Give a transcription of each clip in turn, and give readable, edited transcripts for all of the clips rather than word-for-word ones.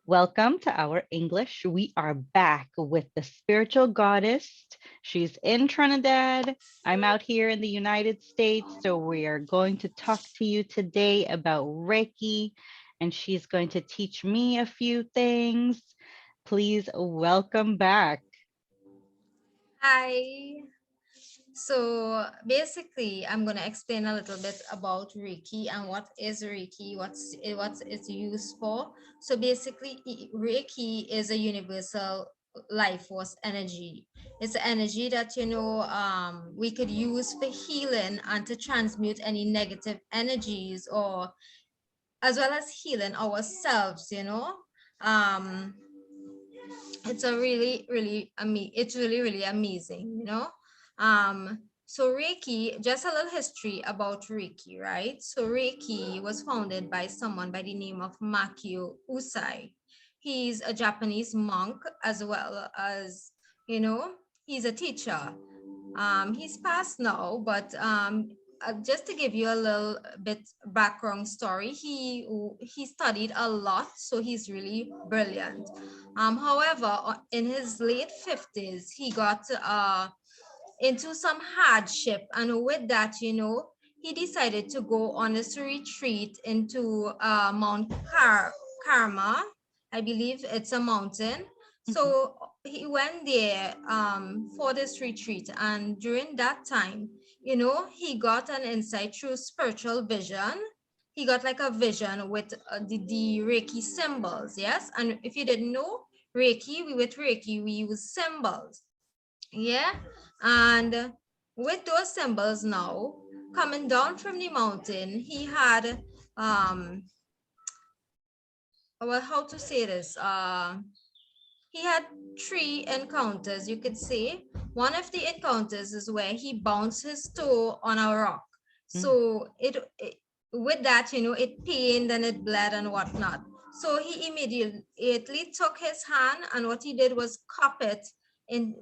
Welcome to our English. We are back with the spiritual goddess. She's in Trinidad. I'm out here in the United States. So we are going to talk to you today about Reiki, and she's going to teach me a few things. Please welcome back. Hi. So basically, I'm going to explain a little bit about Reiki and what is Reiki, what it's used for. So basically, Reiki is a universal life force energy. It's an energy that we could use for healing and to transmute any negative energies, or as well as healing ourselves. Um, it's a it's really really amazing, so Reiki, just a little history about Reiki, right? So Reiki was founded by someone by the name of Makio Usai. He's a Japanese monk, as well as, you know he's a teacher. He's passed now, but just to give you a little bit background story, he studied a lot, so he's really brilliant. However, in his late 50s, he got into some hardship, and with that, he decided to go on this retreat into Mount Karma. I believe it's a mountain. Mhm. So he went there for this retreat, and during that time, he got an insight through spiritual vision. He got like a vision with the Reiki symbols. Yes, and if you didn't know, with Reiki, we use symbols. Yeah. And with those symbols now coming down from the mountain, he had well, how to say this? He had three encounters, you could say. One of the encounters is where he bounced his toe on a rock. Mm. So with that, it pained and it bled and whatnot. So he immediately took his hand, and what he did was cup it in,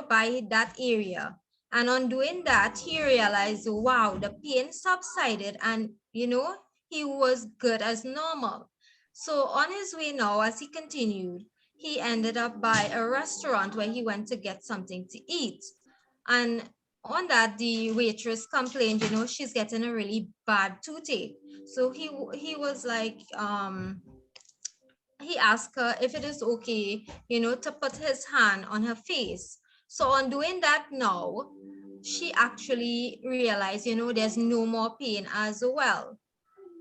by that area. And on doing that, he realized, wow, the pain subsided, and he was good as normal. So on his way now, as he continued, he ended up by a restaurant where he went to get something to eat. And on that, the waitress complained, she's getting a really bad toothache. So he was like, he asked her if it is okay, to put his hand on her face. So on doing that now, she actually realized, there's no more pain as well.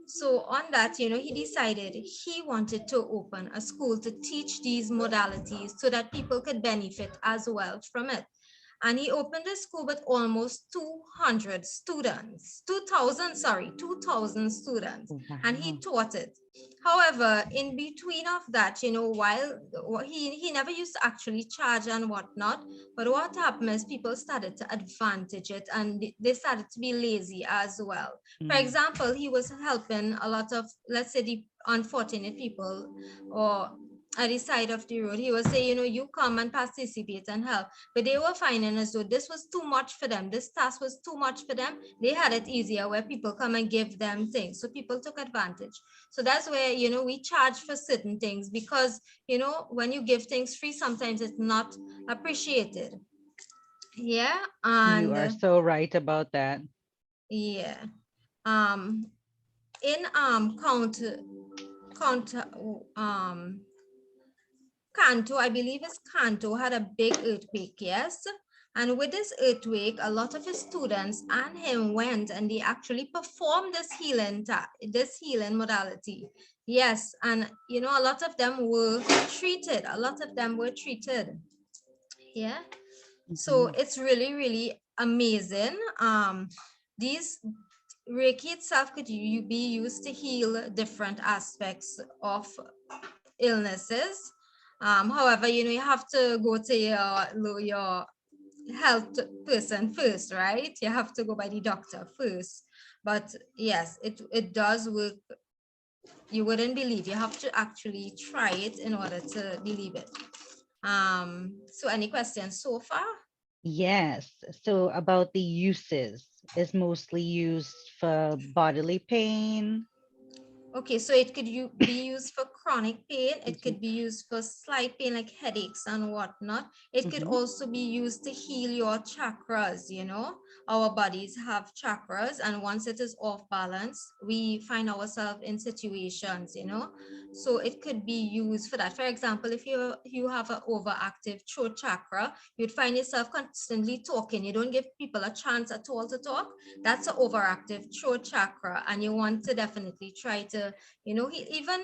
So on that, he decided he wanted to open a school to teach these modalities so that people could benefit as well from it. And he opened a school with almost 200 students, 2000, sorry, 2000 students, and he Wow. taught it. However, in between of that, while he never used to actually charge and whatnot, but what happened is people started to advantage it, and they started to be lazy as well. For Mm. example, he was helping a lot of, let's say, the unfortunate people, or at the side of the road. He was saying, you come and participate and help. But they were finding as though this was too much for them. This task was too much for them. They had it easier where people come and give them things. So people took advantage. So that's where, we charge for certain things, because, when you give things free, sometimes it's not appreciated. Yeah. You And are so right about that. yeah. Um, in count Kanto, I believe it's Kanto, had a big earthquake, yes. And with this earthquake, a lot of his students and him went, and they actually performed this healing modality. Yes, and a lot of them were treated. A lot of them were treated. Yeah. So Mhm. it's really, really amazing. These Reiki itself could be used to heal different aspects of illnesses. However, you have to go to your health person first, right? You have to go by the doctor first. But yes, it does work. You wouldn't believe. You have to actually try it in order to believe it. So any questions so far? Yes. So about the uses is mostly used for bodily pain. Okay, so it could be used for chronic pain. It Mhm, could be used for slight pain like headaches and whatnot. It could mhm, also be used to heal your chakras. Our bodies have chakras, and once it is off balance, we find ourselves in situations. So it could be used for that. For example, if you have an overactive throat chakra, you'd find yourself constantly talking. You don't give people a chance at all to talk. That's an overactive throat chakra, and you want to definitely try to, even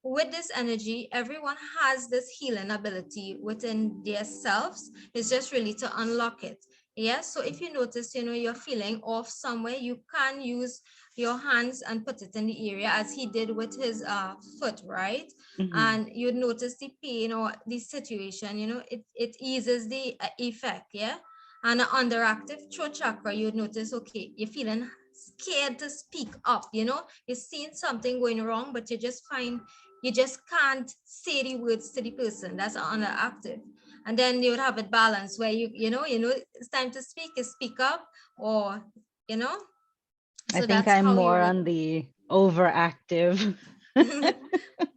with this energy, everyone has this healing ability within their selves. It's just really to unlock it. Yes. So if you notice, you're feeling off somewhere, you can use your hands and put it in the area as he did with his foot, right? mhm, And you'd notice the pain or the situation, it eases the effect. Yeah. And an underactive throat chakra, you'd notice, okay, you're feeling scared to speak up, you're seeing something going wrong, but you just can't say the words to the person. That's underactive. And then you would have it balanced where you know it's time to speak, you speak up, or you know, I so think that's I'm how you more would. on the overactive.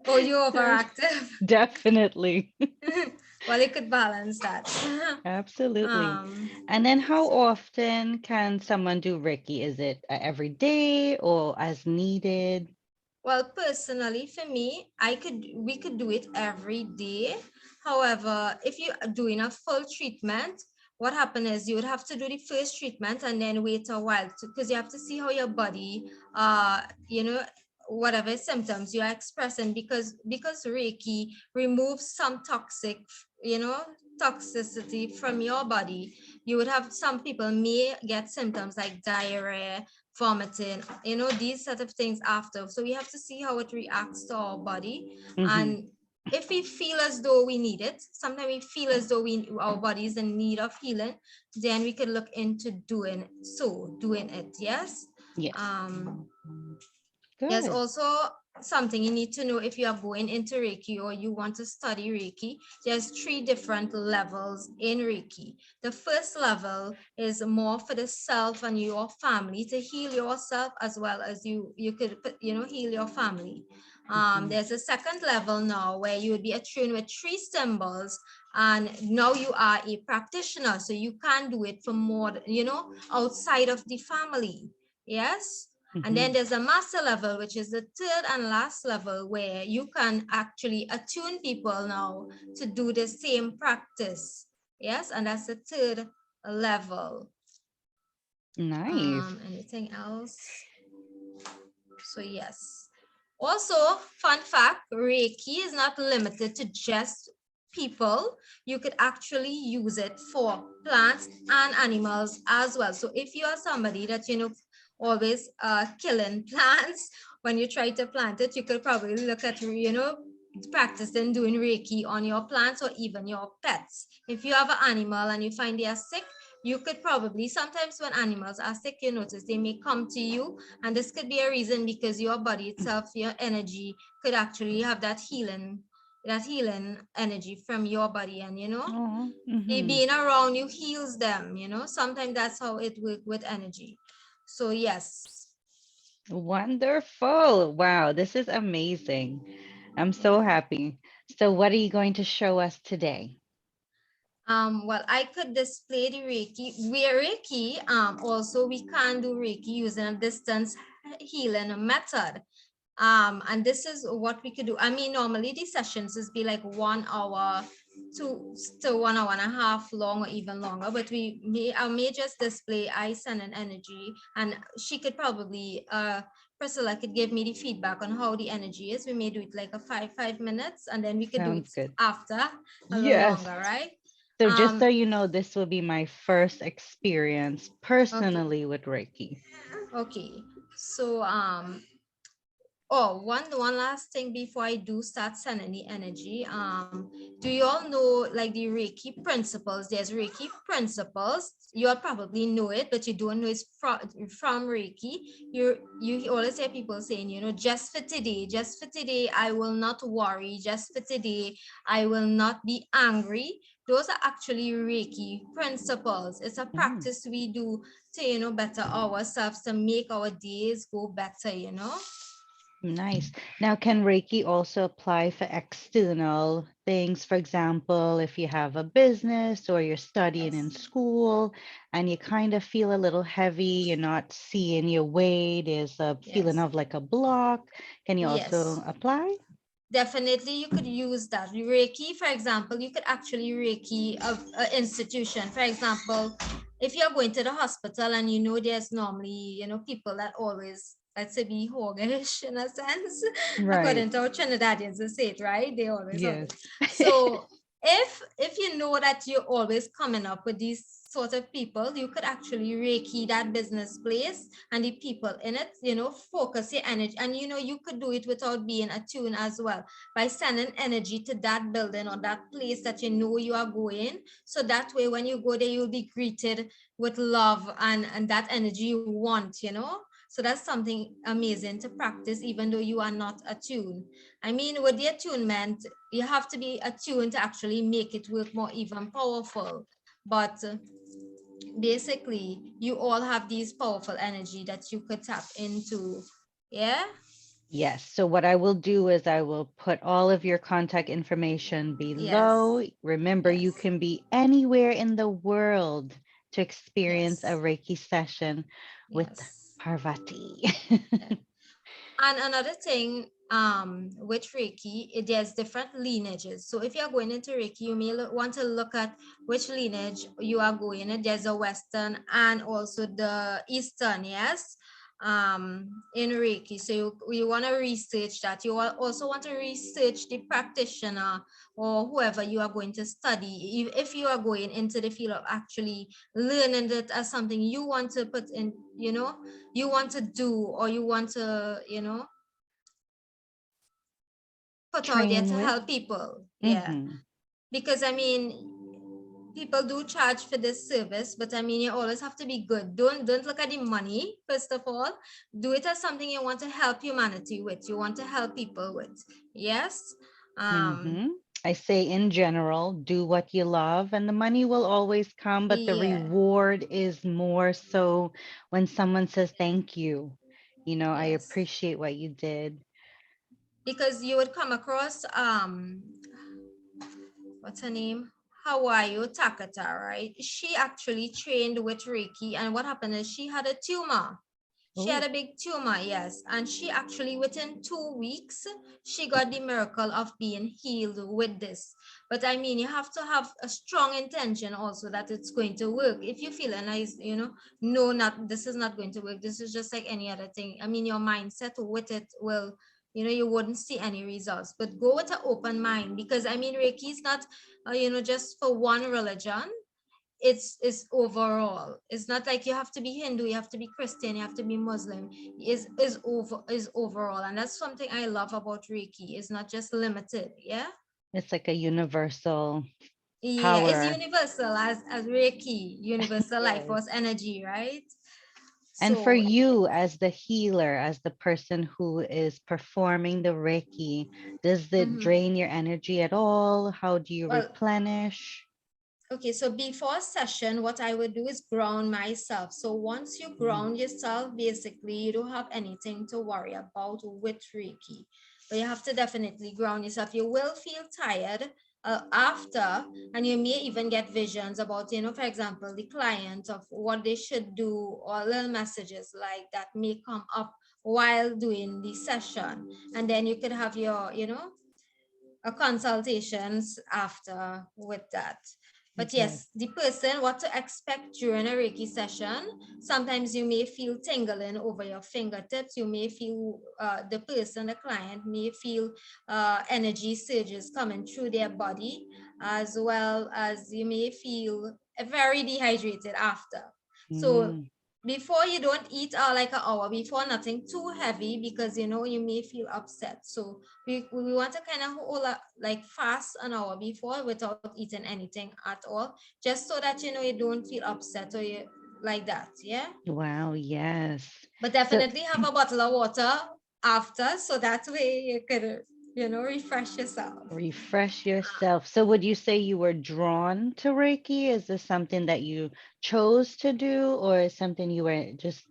Oh, you're Def- overactive. Definitely. Well, you could balance that. Absolutely. um And then how often can someone do Reiki? Is it every day or as needed? Well, personally, for me, we could do it every day. However, if you are doing a full treatment, what happens is you would have to do the first treatment and then wait a while because you have to see how your body, you know, whatever symptoms you are expressing, because Reiki removes some you know, toxicity from your body. You would have some people may get symptoms like diarrhea, vomiting, these sort of things after. So we have to see how it reacts to our body. Hmm. And if we feel as though we need it, sometimes we feel as though our body is in need of healing, then we could look into doing it. Yes. Yes. um There's Good. also something you need to know if you are going into Reiki or you want to study Reiki. There's three different levels in Reiki. The first level is more for the self and your family to heal yourself as well as you could heal your family. Hmm. There's a second level now where you would be attuned with three symbols, and now you are a practitioner, so you can do it for more, outside of the family. Yes. And then Hmm. there's a master level, which is the third and last level, where you can actually attune people now to do the same practice. Yes, and that's the third level. Nice. Anything else? So yes. Also, fun fact, Reiki is not limited to just people. You could actually use it for plants and animals as well. So if you are somebody that always killing plants when you try to plant it, you could probably look at practicing doing Reiki on your plants or even your pets. If you have an animal and you find they are sick, you could probably, sometimes when animals are sick, you notice they may come to you, and this could be a reason because your body itself, your energy could actually have that healing energy from your body, and Oh. Hmm. being around you heals them. Sometimes that's how it works with energy. So yes. Wonderful. Wow, this is amazing. I'm so happy. So, what are you going to show us today? Well, I could display the Reiki. Also we can do Reiki using a distance healing method. And this is what we could do. I mean, normally these sessions is be like 1 hour to 1 hour and a half long or even longer, but I may just display ice and an energy, and she could probably Priscilla could give me the feedback on how the energy is. We may do it like a 5 minutes, and then we could do it Sounds good. after a little Yes. longer, right? So, just so um you know, this will be my first experience okay. personally with Reiki. Okay. So oh, one last thing before I do start sending the energy. Do you all know like the Reiki principles? There's Reiki principles. You all probably know it, but you don't know it's from Reiki. You always hear people saying, just for today, I will not worry. Just for today, I will not be angry. Those are actually Reiki principles. It's a Mm. practice we do to better ourselves, to make our days go better. Nice. Now, can Reiki also apply for external things? For example, if you have a business or you're studying in Yes. school and you kind of feel a little heavy, you're not seeing your way, there's a feeling Yes. of like a block. Can you Yes. also apply? Definitely, you could use that. Reiki, for example, you could actually Reiki a institution. For example, if you're going to the hospital and you know there's normally, people that always, let's say, be hoggish in a sense, Right. according to how Trinidadians will say it, right? They always Yes. hoggish. So if you know that you're always coming up with these sort of people, you could actually Reiki that business place and the people in it, focus your energy. And you could do it without being attuned as well, by sending energy to that building or that place that you know you are going. So that way, when you go there, you'll be greeted with love and that energy you want. So that's something amazing to practice, even though you are not attuned. I mean, with the attunement, you have to be attuned to actually make it work more even powerful. But basically, you all have these powerful energy that you could tap into. Yeah. Yes. So what I will do is I will put all of your contact information Yes. below. Remember, Yes. you can be anywhere in the world to experience a Yes. Reiki session with Yes. Parvati. Yeah. And another thing, with Reiki, there's different lineages. So if you're going into Reiki, you may want to look at which lineage you are going in. There's a Western and also the Eastern, yes, in Reiki. So you want to research that. You also want to research the practitioner or whoever you are going to study. If you are going into the field of actually learning that as something you want to put in, you want to do, or you want to, put out there Train to with. help people. Yeah. Hmm. Because I mean, people do charge for this service, but I mean, you always have to be good. Don't look at the money, first of all. Do it as something you want to help humanity with, you want to help people with. Yes. um Hmm. I say in general, do what you love and the money will always come, but the yeah. reward is more so when someone says thank you. I Yes. appreciate what you did. Because you would come across, what's her name? Hawaii Takata, right? She actually trained with Reiki, and what happened is she had a tumor. She had Oh. a big tumor, yes, and she actually, within 2 weeks, she got the miracle of being healed with this. But I mean, you have to have a strong intention also that it's going to work. If you feel, and no, not this is not going to work. This is just like any other thing. I mean, your mindset with it will, you wouldn't see any results. But go with an open mind, because I mean, Reiki is not, just for one religion. It's overall. It's not like you have to be Hindu, you have to be Christian, you have to be Muslim. Is overall, and that's something I love about Reiki. It's not just limited. Yeah. It's like a universal Yeah, it's power. universal as Reiki, universal life Yes. force energy, right? And for So you, as the healer, as the person who is performing the Reiki, does it mhm. drain your energy at all? How do you Well, replenish? okay, so before session, what I would do is ground myself. So once you Mm. ground yourself, basically, you don't have anything to worry about with Reiki. But you have to definitely ground yourself. You will feel tired after, and you may even get visions about, for example, the client of what they should do, or little messages like that may come up while doing the session. And then you could have your, consultations after with that. But Yes. yes, the person, what to expect during a Reiki session. Sometimes you may feel tingling over your fingertips. You may feel, the person, the client may feel energy surges coming through their body, as well as you may feel very dehydrated after. So Mm. before, you don't eat like an hour before, nothing too heavy, because you may feel upset. So we want to kind of hold like fast an hour before without eating anything at all, just so that you don't feel upset, or you like that. Yeah. Wow, yes. But So definitely have a bottle of water after, so that way you could refresh yourself. refresh yourself. So would you say you were drawn to Reiki? Is this something that you chose to do, or is something you were just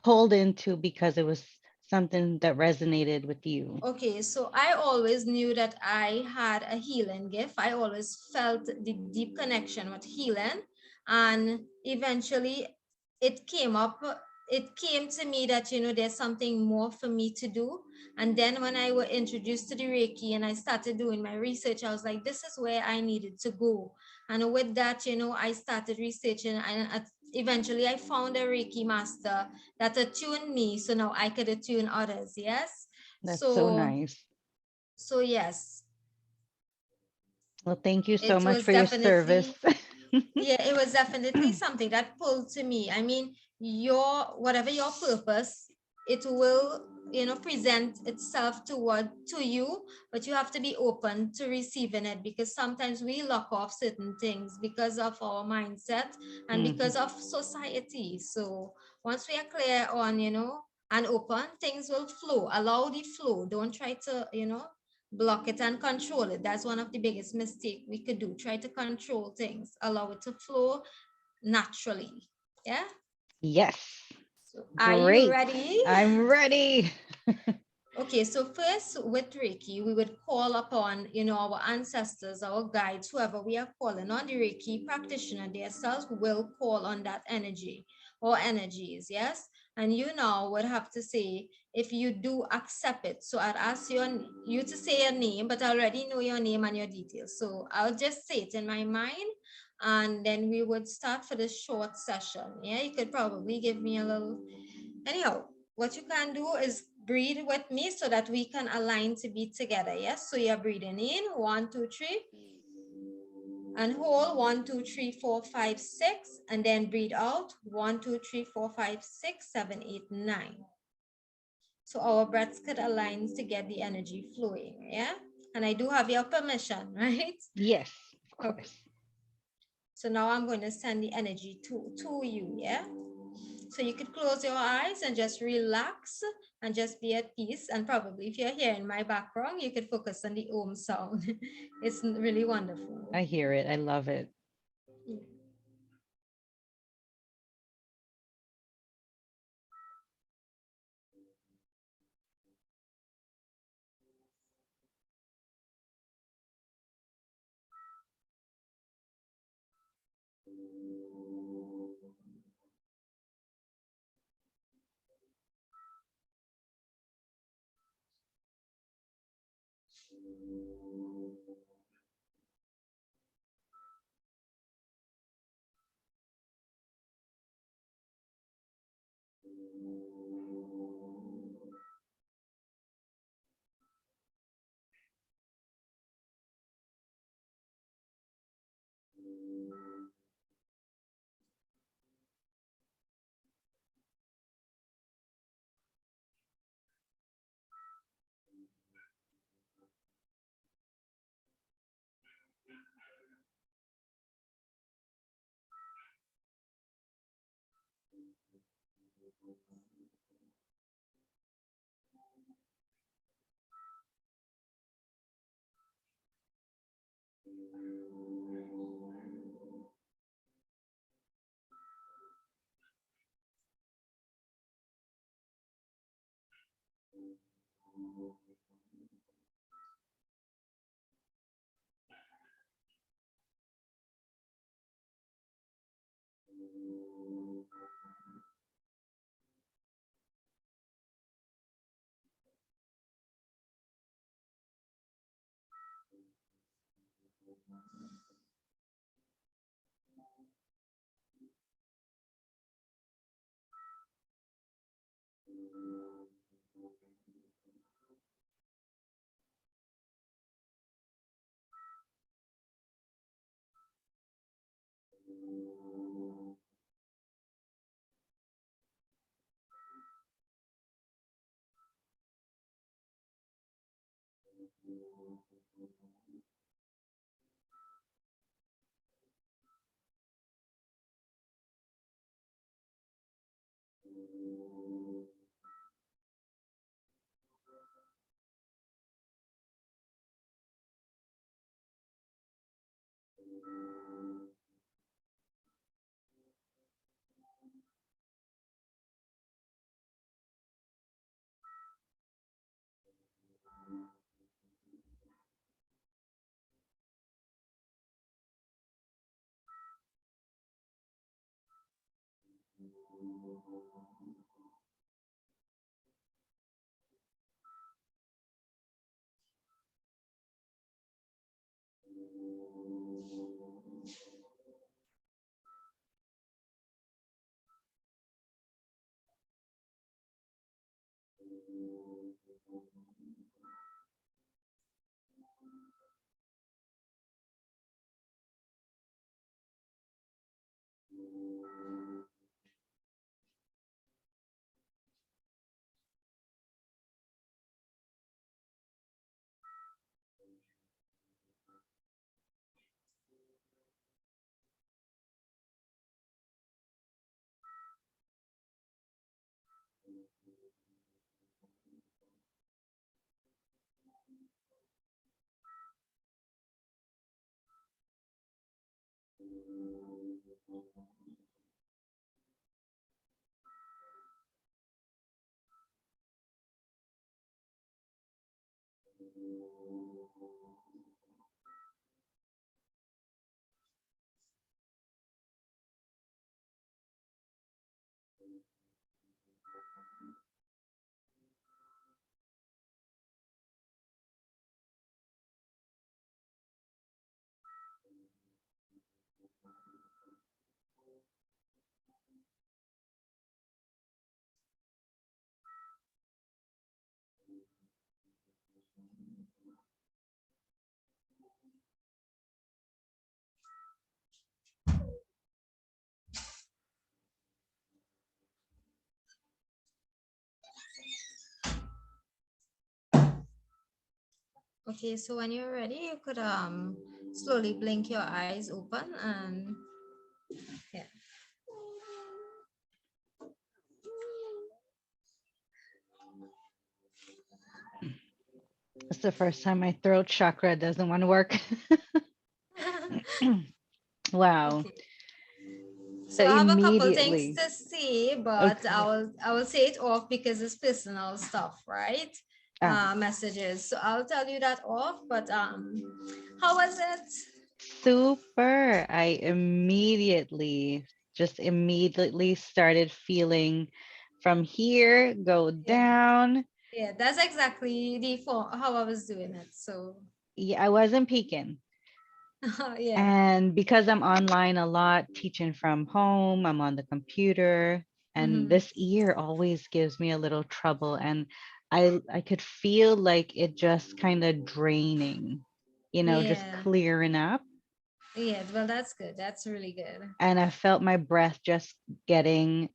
pulled into because it was something that resonated with you? Okay, so I always knew that I had a healing gift. I always felt the deep connection with healing. And eventually it came up, it came to me that, there's something more for me to do. And then when I was introduced to the Reiki and I started doing my research, I was like, this is where I needed to go. And with that, I started researching, and eventually I found a Reiki master that attuned me so now I could attune others. Yes. That's so So, nice. yes, Well, thank you so it much was for your service. definitely, yeah, it was definitely something that pulled to me. I mean, whatever your purpose, it will, present itself to you, but you have to be open to receiving it, because sometimes we lock off certain things because of our mindset and Mhm. because of society. So once we are clear on, and open, things will flow. Allow the flow. Don't try to, block it and control it. That's one of the biggest mistake we could do. Try to control things. Allow it to flow naturally. Yeah. Yes. So are you Great. ready? I'm ready. Okay, so first with Reiki, we would call upon, our ancestors, our guides, whoever we are calling on. The Reiki practitioner themselves will call on that energy or energies, yes? And you now would have to say if you do accept it. So I'd ask you to say your name, but I already know your name and your details. So I'll just say it in my mind, and then we would start for the short session. Yeah, you could probably give me a little. Anyhow, what you can do is breathe with me so that we can align to be together. Yes. So you're breathing in 1, 2, 3, and hold 1, 2, 3, 4, 5, 6, and then breathe out 1, 2, 3, 4, 5, 6, 7, 8, 9. So our breaths could align to get the energy flowing. Yeah. And I do have your permission, right? Yes, of Okay. course. So now I'm going to send the energy to you. Yeah. So you could close your eyes and just relax and just be at peace. And probably if you're here in my background, you could focus on the Om sound. It's really wonderful. I hear it. I love it. Okay, so when you're ready, you could slowly blink your eyes open and yeah. It's the first time my throat chakra doesn't want to work. Wow. Okay. So So I have a couple things immediately, to say, but okay. I will say it off because it's personal stuff, right? Ah, Messages. So I'll tell you that off. But how was it? super. I just immediately started feeling from here, go Yeah, down. yeah. That's exactly the how I was doing it. So Yeah, I wasn't peeking. yeah. And because I'm online a lot, teaching from home, I'm on the computer, and Mm-hmm. this ear always gives me a little trouble. And I could feel like it just kind of draining, just Yeah, clearing up. yeah. Well, that's good. That's really good. And I felt my breath just getting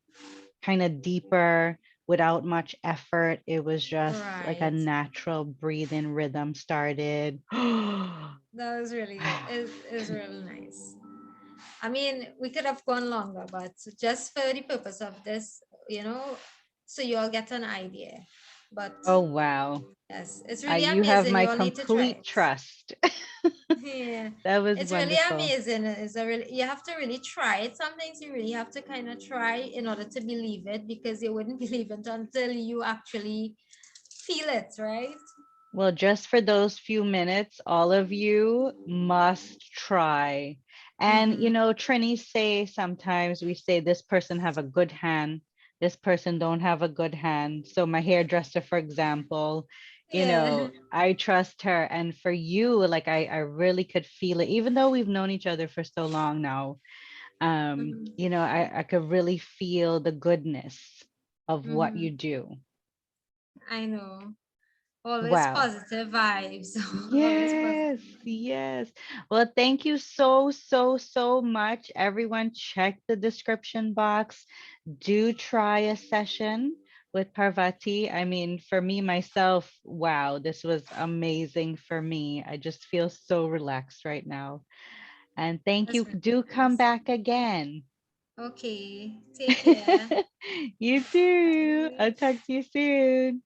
kind of deeper without much effort. It was just like a Right. natural breathing rhythm started. That was really good. It was really nice. I mean, we could have gone longer, but just for the purpose of this, you know, so you all get an idea. But Oh, wow. yes, it's really You have amazing. my You all need to try complete it. trust. Yeah, That was it's really wonderful. amazing. It's a really you have to really try it. Some things you really have to kind of try in order to believe it because you wouldn't believe it until you actually feel it, right? Well, just for those few minutes, all of you must try. And Mm-hmm. Trini say sometimes we say this person have a good hand, this person don't have a good hand. So my hairdresser, for example, Yeah. I trust her. And for you, like I really could feel it, even though we've known each other for so long now. Mm-hmm. I could really feel the goodness of what Mm-hmm. you do. I know. Always Wow. positive vibes. Always positive. Yes, yes. Well, thank you so, so, so much. Everyone, check the description box. Do try a session with Parvati. I mean, for me, myself, wow, this was amazing for me. I just feel so relaxed right now. And thank That's you. really Do come nice. back again. Okay. Take care. You too. Bye. I'll talk to you soon.